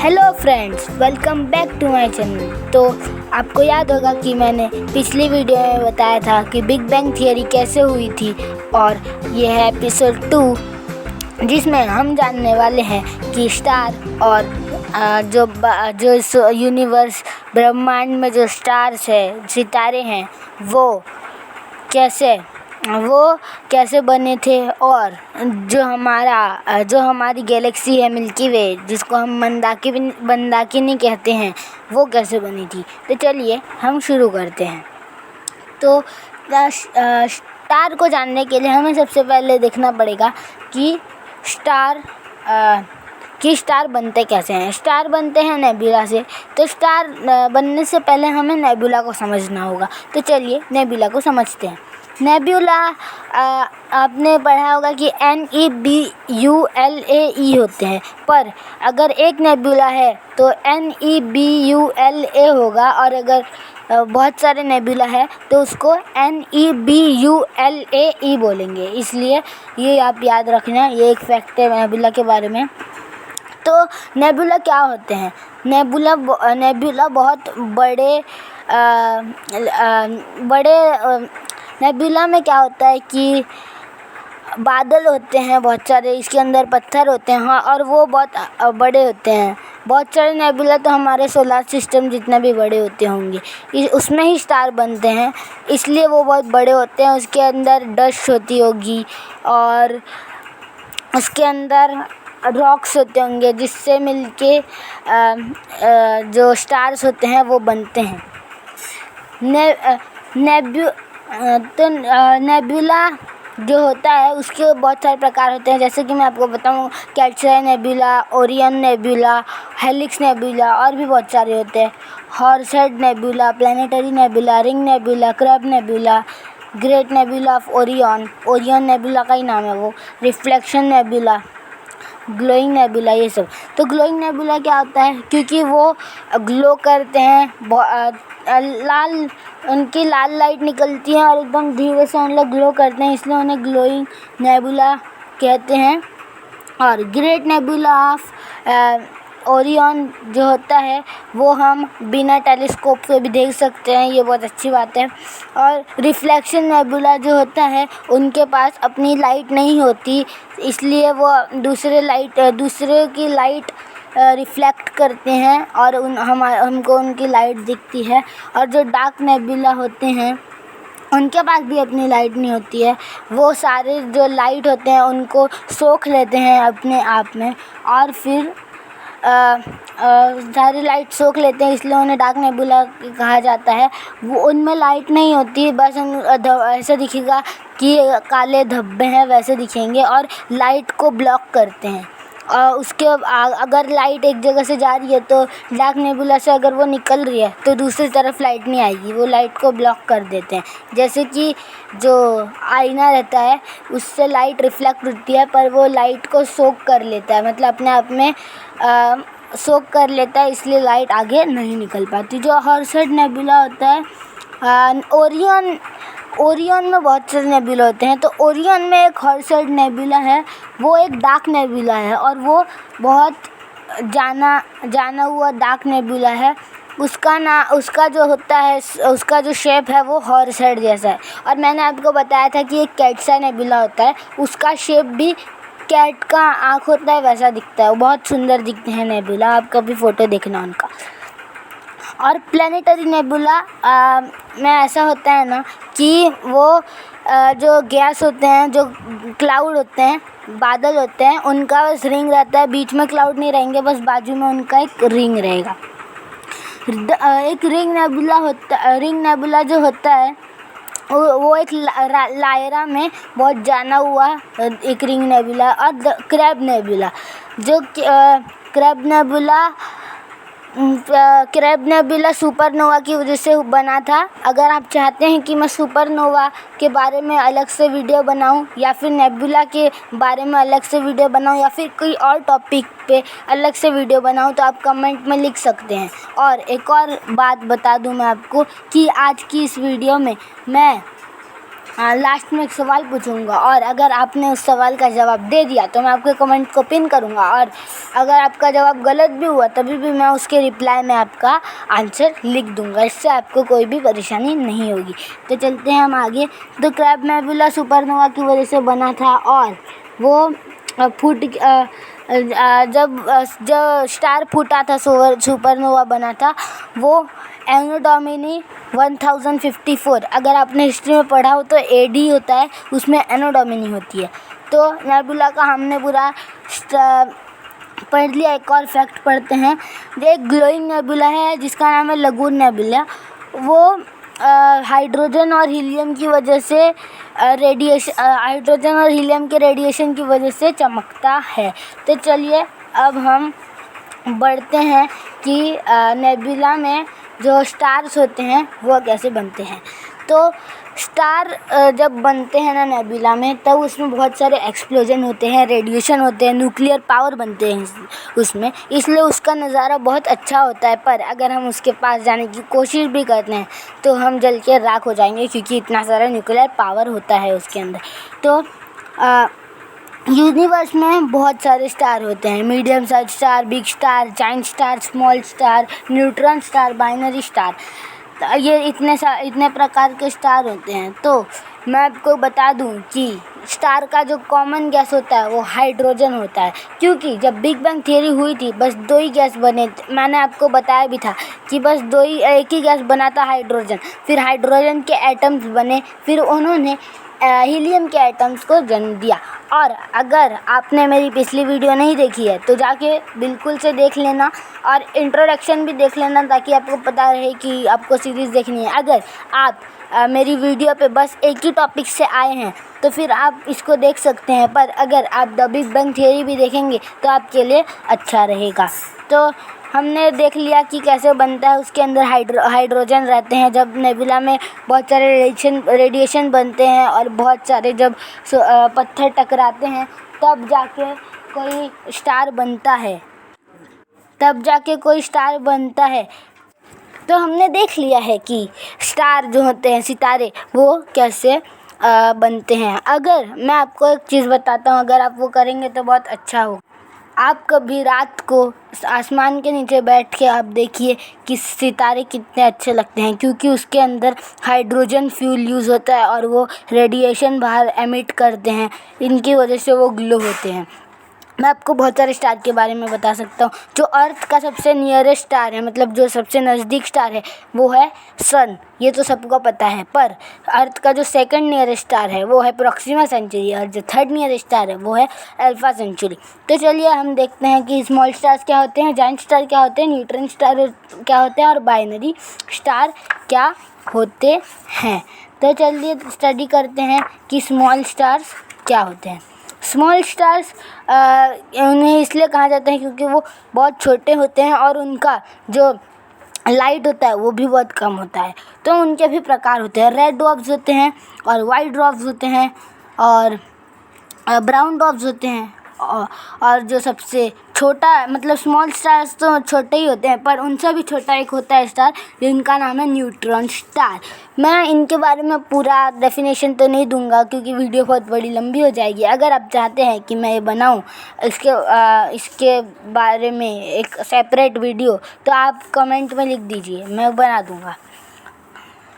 Hello friends, welcome back to my channel. तो आपको याद होगा कि मैंने पिछली वीडियो में बताया था कि बिग बैंग थियरी कैसे हुई थी, और ये है एपिसोड 2 जिसमें हम जानने वाले हैं कि स्टार और जो यूनिवर्स ब्रह्मांड में जो स्टार्स है, सितारे हैं, वो कैसे बने थे, और जो हमारी गैलेक्सी है मिल्की वे, जिसको हम मंदाकिनी कहते हैं, वो कैसे बनी थी। तो चलिए हम शुरू करते हैं। तो स्टार को जानने के लिए हमें सबसे पहले देखना पड़ेगा कि स्टार बनते कैसे हैं। स्टार बनते हैं नेबुला से। तो स्टार बनने से पहले हमें नेबुला को समझना होगा। तो चलिए नेबुला को समझते हैं। नेबुला आपने पढ़ा होगा कि NEBULA होते हैं, पर अगर एक नेबुला है तो NEBULA होगा, और अगर बहुत सारे नेबुला है तो उसको NEBULAE बोलेंगे। इसलिए ये आप याद रखना, ये एक फैक्ट है नेबुला के बारे में। तो नेबुला क्या होते हैं? नेबुला बहुत बड़े नेबुला में क्या होता है कि बादल होते हैं बहुत सारे, इसके अंदर पत्थर होते हैं, हाँ, और वो बहुत बड़े होते हैं। बहुत सारे नेबुला तो हमारे सोलर सिस्टम जितने भी बड़े होते होंगे, उसमें ही स्टार बनते हैं, इसलिए वो बहुत बड़े होते हैं। उसके अंदर डस्ट होती होगी और उसके अंदर रॉक्स होते होंगे, जिससे मिलके जो स्टार्स होते हैं वो बनते हैं। नेबुला जो होता है उसके बहुत सारे प्रकार होते हैं, जैसे कि मैं आपको बताऊं, कैल्साई nebula, Orion nebula, Helix nebula, और भी बहुत सारे होते हैं। Horsehead nebula, planetary nebula, Ring nebula, Crab nebula, Great nebula of Orion nebula का ही नाम है वो, रिफ्लेक्शन नेबुला, ग्लोइंग नेबुला, ये सब। तो ग्लोइंग नेबुला क्या होता है? क्योंकि वो ग्लो करते हैं, उनकी लाल लाइट निकलती है और एकदम धीरे से उन लोग ग्लो करते हैं, इसलिए उन्हें ग्लोइंग नेबुला कहते हैं। और ग्रेट नेबुला ऑफ ओरियन जो होता है वो हम बिना टेलीस्कोप से भी देख सकते हैं, ये बहुत अच्छी बात है। और रिफ्लेक्शन नेबुला जो होता है उनके पास अपनी लाइट नहीं होती, इसलिए वो दूसरे की लाइट रिफ्लेक्ट करते हैं और हमको उनकी लाइट दिखती है। और जो डार्क नेबुला होते हैं उनके पास भी अपनी लाइट नहीं होती है, वो सारे जो लाइट होते हैं उनको सोख लेते हैं अपने आप में, और फिर सारी लाइट सोख लेते हैं, इसलिए उन्हें डार्क नेबुला कहा जाता है। वो उनमें लाइट नहीं होती, बस ऐसा दिखेगा कि काले धब्बे हैं वैसे दिखेंगे, और लाइट को ब्लॉक करते हैं। उसके अगर लाइट एक जगह से जा रही है तो डार्क नेबुला से अगर वो निकल रही है तो दूसरी तरफ लाइट नहीं आएगी, वो लाइट को ब्लॉक कर देते हैं। जैसे कि जो आईना रहता है उससे लाइट रिफ्लेक्ट होती है, पर वो लाइट को सोख कर लेता है, मतलब अपने आप में सोख कर लेता है, इसलिए लाइट आगे नहीं निकल पाती। जो हॉर्सहेड नेबुला होता है, ओरियन में बहुत सारे नेबुला होते हैं, तो ओरियन में एक हॉर्सहेड नेबुला है, वो एक डार्क नेबुला है, और वो बहुत जाना हुआ डार्क नेबुला है। उसका जो होता है, उसका जो शेप है वो हॉर्सहेड जैसा है। और मैंने आपको बताया था कि एक कैल्साई नेबुला होता है, उसका शेप भी कैट का आँख होता है वैसा दिखता है, वो बहुत सुंदर दिखते हैं नेबुला, आप कभी फ़ोटो देखना उनका। और प्लैनेटरी नेबुला में ऐसा होता है ना कि वो जो गैस होते हैं, जो क्लाउड होते हैं, बादल होते हैं, उनका बस रिंग रहता है, बीच में क्लाउड नहीं रहेंगे, बस बाजू में उनका एक रिंग रहेगा। एक रिंग नेबुला जो होता है वो एक लायरा में बहुत जाना हुआ एक रिंग नेबुला। और क्रैब नेबुला, जो क्रैब नेबुला सुपरनोवा की वजह से बना था। अगर आप चाहते हैं कि मैं सुपरनोवा के बारे में अलग से वीडियो बनाऊं, या फिर नेबुला के बारे में अलग से वीडियो बनाऊं, या फिर कोई और टॉपिक पे अलग से वीडियो बनाऊं, तो आप कमेंट में लिख सकते हैं। और एक और बात बता दूं मैं आपको कि आज की इस वीडियो में मैं लास्ट में एक सवाल पूछूंगा और अगर आपने उस सवाल का जवाब दे दिया तो मैं आपके कमेंट को पिन करूंगा, और अगर आपका जवाब गलत भी हुआ तभी भी मैं उसके रिप्लाई में आपका आंसर लिख दूंगा। इससे आपको कोई भी परेशानी नहीं होगी। तो चलते हैं हम आगे। तो क्रैब नेबुला सुपरनोवा की वजह से बना था और वो जब स्टार फूटा था, सुपरनोवा बना था, वो एनो डोमिनी 1054। अगर आपने हिस्ट्री में पढ़ा हो तो एडी होता है, उसमें एनो डोमिनी होती है। तो नेबुला का हमने पूरा पढ़ लिया। एक और फैक्ट पढ़ते हैं। जो एक ग्लोइंग नेबुला है जिसका नाम है लगून नेबुला, वो हाइड्रोजन और हीलियम की वजह से हाइड्रोजन और हीलियम के रेडिएशन की वजह से चमकता है। तो चलिए अब हम बढ़ते हैं कि नेबुला में जो स्टार्स होते हैं वो कैसे बनते हैं। तो स्टार जब बनते हैं ना नेबुला में, तब उसमें बहुत सारे एक्सप्लोजन होते हैं, रेडिएशन होते हैं, न्यूक्लियर पावर बनते हैं उसमें, इसलिए उसका नज़ारा बहुत अच्छा होता है। पर अगर हम उसके पास जाने की कोशिश भी करते हैं तो हम जल के राख हो जाएंगे, क्योंकि इतना सारा न्यूक्लियर पावर होता है उसके अंदर। तो यूनिवर्स में बहुत सारे स्टार होते हैं, medium size star, big star, giant star, small star, neutron star, binary star. ये इतने प्रकार के स्टार होते हैं। तो मैं आपको बता दूं कि स्टार का जो कॉमन गैस होता है वो हाइड्रोजन होता है, क्योंकि जब बिग बैंग थियरी हुई थी बस 2 ही गैस बने। मैंने आपको बताया भी था कि बस एक ही गैस बना था, हाइड्रोजन। फिर हाइड्रोजन के एटम्स बने, फिर उन्होंने हीलियम के एटम्स को जन्म दिया। और अगर आपने मेरी पिछली वीडियो नहीं देखी है तो जाके बिल्कुल से देख लेना, और इंट्रोडक्शन भी देख लेना, ताकि आपको पता रहे कि आपको सीरीज़ देखनी है। अगर आप मेरी वीडियो पे बस एक ही टॉपिक से आए हैं तो फिर आप इसको देख सकते हैं, पर अगर आप द बिग बैंग थियरी भी देखेंगे तो आपके लिए अच्छा रहेगा। तो हमने देख लिया कि कैसे बनता है। उसके अंदर हाइड्रोजन रहते हैं। जब नेबुला में बहुत सारे रेडिएशन बनते हैं और बहुत सारे जब पत्थर टकराते हैं तब जाके कोई स्टार बनता है। तो हमने देख लिया है कि स्टार जो होते हैं, सितारे, वो कैसे बनते हैं। अगर मैं आपको एक चीज़ बताता हूँ, अगर आप वो करेंगे तो बहुत अच्छा हो। आप कभी रात को आसमान के नीचे बैठ के आप देखिए कि सितारे कितने अच्छे लगते हैं, क्योंकि उसके अंदर हाइड्रोजन फ्यूल यूज़ होता है और वो रेडिएशन बाहर एमिट करते हैं, इनकी वजह से वो ग्लो होते हैं। मैं आपको बहुत सारे स्टार के बारे में बता सकता हूँ। जो अर्थ का सबसे नियरेस्ट स्टार है, मतलब जो सबसे नज़दीक स्टार है, वो है सन। ये तो सबको पता है। पर अर्थ का जो सेकंड नियरेस्ट स्टार है वो है प्रॉक्सिमा सेंचुरी, और जो थर्ड नियरेस्ट स्टार है वो है अल्फा सेंचुरी। तो चलिए हम देखते हैं कि स्मॉल स्टार्स क्या होते हैं, जाइंट स्टार क्या होते हैं, न्यूट्रॉन स्टार क्या होते हैं और बाइनरी स्टार क्या होते हैं। तो चलिए स्टडी करते हैं कि स्मॉल स्टार्स क्या होते हैं। स्मॉल स्टार्स उन्हें इसलिए कहा जाता है क्योंकि वो बहुत छोटे होते हैं और उनका जो लाइट होता है वो भी बहुत कम होता है। तो उनके भी प्रकार होते हैं। रेड ड्वार्फ्स होते हैं और वाइट ड्वार्फ्स होते हैं और ब्राउन ड्वार्फ्स होते हैं। और जो सबसे छोटा, मतलब स्मॉल स्टार्स तो छोटे ही होते हैं, पर उनसे भी छोटा एक होता है स्टार, जिनका नाम है न्यूट्रॉन स्टार। मैं इनके बारे में पूरा डेफिनेशन तो नहीं दूंगा क्योंकि वीडियो बहुत बड़ी लंबी हो जाएगी। अगर आप चाहते हैं कि मैं ये बनाऊं इसके बारे में एक सेपरेट वीडियो, तो आप कमेंट में लिख दीजिए, मैं बना दूंगा।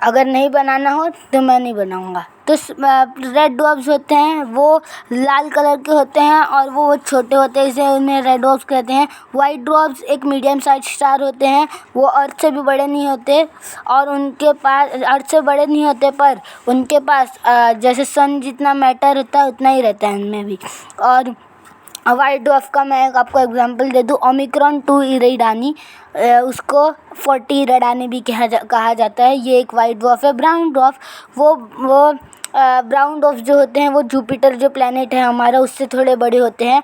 अगर नहीं बनाना हो तो मैं नहीं बनाऊंगा। तो रेड ड्वार्फ्स होते हैं वो लाल कलर के होते हैं और वो छोटे होते हैं, इसलिए उन्हें रेड ड्वार्फ्स कहते हैं। वाइट ड्वार्फ्स एक मीडियम साइज स्टार होते हैं, वो अर्थ से भी बड़े नहीं होते और उनके पास अर्थ से बड़े नहीं होते, पर उनके पास जैसे सन जितना मैटर होता है उतना ही रहता है उनमें भी। और वाइट ड्वार्फ का मैं आपको एग्जांपल दे दूँ, ओमिक्रॉन 2 इरिडानी, उसको 40 इरिडानी भी कहा जाता है। ये एक वाइट ड्वार्फ है। ब्राउन ड्वार्फ वो ब्राउन ड्वार्फ जो होते हैं वो जुपिटर जो प्लैनेट है हमारा उससे थोड़े बड़े होते हैं,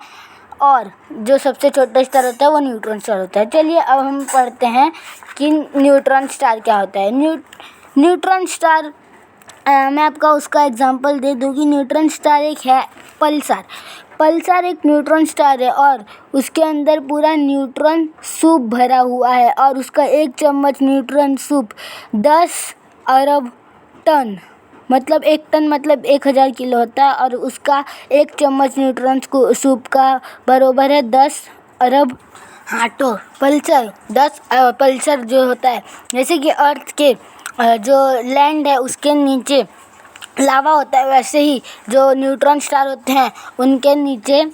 और जो सबसे छोटा स्टार होता है वो न्यूट्रॉन स्टार होता है। चलिए अब हम पढ़ते हैं कि न्यूट्रॉन स्टार क्या होता है। न्यूट्रॉन स्टार मैं आपका उसका एग्जांपल दे दूँ कि न्यूट्रॉन स्टार एक है पल्सार एक न्यूट्रॉन स्टार है और उसके अंदर पूरा न्यूट्रॉन सूप भरा हुआ है और उसका 1 चम्मच न्यूट्रॉन सूप 10 अरब टन मतलब 1 टन मतलब 1000 किलो होता है, और उसका 1 चम्मच न्यूट्रॉन सूप का बराबर है 10 अरब पल्सर। 10 पल्सर जो होता है, जैसे कि अर्थ के जो लैंड है उसके नीचे लावा होता है, वैसे ही जो न्यूट्रॉन स्टार होते हैं उनके नीचे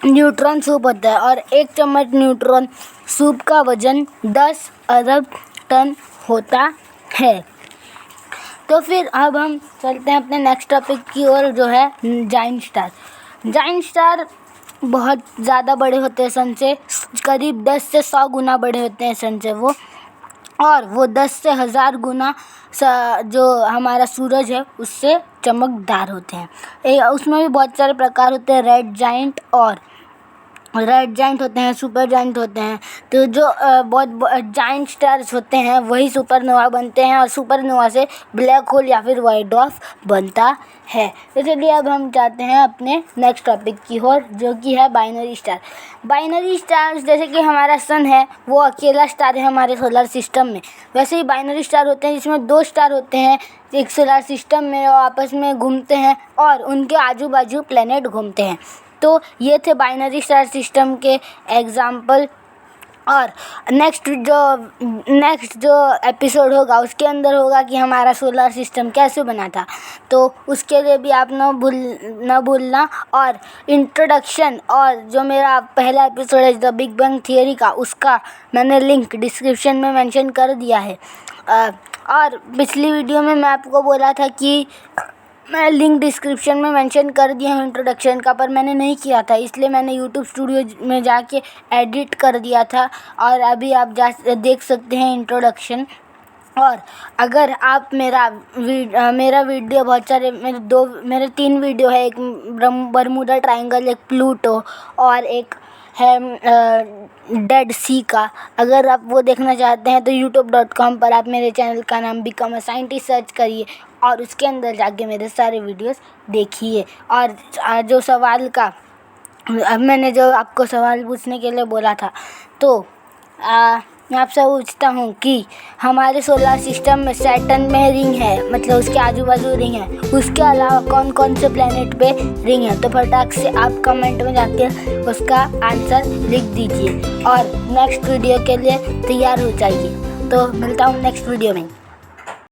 न्यूट्रॉन सूप होता है, और 1 चम्मच न्यूट्रॉन सूप का वजन 10 अरब टन होता है। तो फिर अब हम चलते हैं अपने नेक्स्ट टॉपिक की ओर, जो है जाइंट स्टार। जाइंट स्टार बहुत ज़्यादा बड़े होते हैं सन से, करीब 10 से 100 गुना बड़े होते हैं सन से वो, और वो 10 से 1000 गुना जो हमारा सूरज है उससे चमकदार होते हैं। उसमें भी बहुत सारे प्रकार होते हैं, रेड जाइंट होते हैं, सुपर जाइंट होते हैं। तो जो बहुत जाइंट स्टार्स होते हैं वही सुपरनोवा बनते हैं, और सुपरनोवा से ब्लैक होल या फिर वाइट ड्वार्फ बनता है। तो चलिए अब हम जाते हैं अपने नेक्स्ट टॉपिक की ओर, जो कि है बाइनरी स्टार। बाइनरी स्टार्स, जैसे कि हमारा सन है वो अकेला स्टार है हमारे सोलर सिस्टम में, वैसे ही बाइनरी स्टार होते हैं जिसमें 2 स्टार होते हैं एक सोलर सिस्टम में, और आपस में घूमते हैं और उनके आजू बाजू प्लेनेट घूमते हैं। तो ये थे बाइनरी स्टार सिस्टम के एग्जाम्पल। और नेक्स्ट जो एपिसोड होगा उसके अंदर होगा कि हमारा सोलर सिस्टम कैसे बना था, तो उसके लिए भी आप न भूलना। और इंट्रोडक्शन और जो मेरा पहला एपिसोड है द बिग बैंग थियरी का, उसका मैंने लिंक डिस्क्रिप्शन में मेंशन कर दिया है। और पिछली वीडियो में मैं आपको बोला था कि मैं लिंक डिस्क्रिप्शन में मेंशन कर दिया हूँ इंट्रोडक्शन का, पर मैंने नहीं किया था, इसलिए मैंने यूट्यूब स्टूडियो में जाके एडिट कर दिया था, और अभी आप देख सकते हैं इंट्रोडक्शन। और अगर आप मेरा वीडियो बहुत सारे मेरे 3 वीडियो है, एक बरमूडा ट्रायंगल, एक प्लूटो, और एक है डेड सी का। अगर आप वो देखना चाहते हैं तो youtube.com पर आप मेरे चैनल का नाम बिकम अ साइंटिस्ट सर्च करिए, और उसके अंदर जाके मेरे सारे वीडियोस देखिए। और जो सवाल का मैंने जो आपको सवाल पूछने के लिए बोला था, तो मैं आपसे पूछता हूँ कि हमारे सोलर सिस्टम में सैटर्न में रिंग है, मतलब उसके आजू बाजू रिंग है, उसके अलावा कौन कौन से प्लेनेट पे रिंग है? तो फटाक से आप कमेंट में जाके उसका आंसर लिख दीजिए, और नेक्स्ट वीडियो के लिए तैयार हो जाइए। तो मिलता हूँ नेक्स्ट वीडियो में।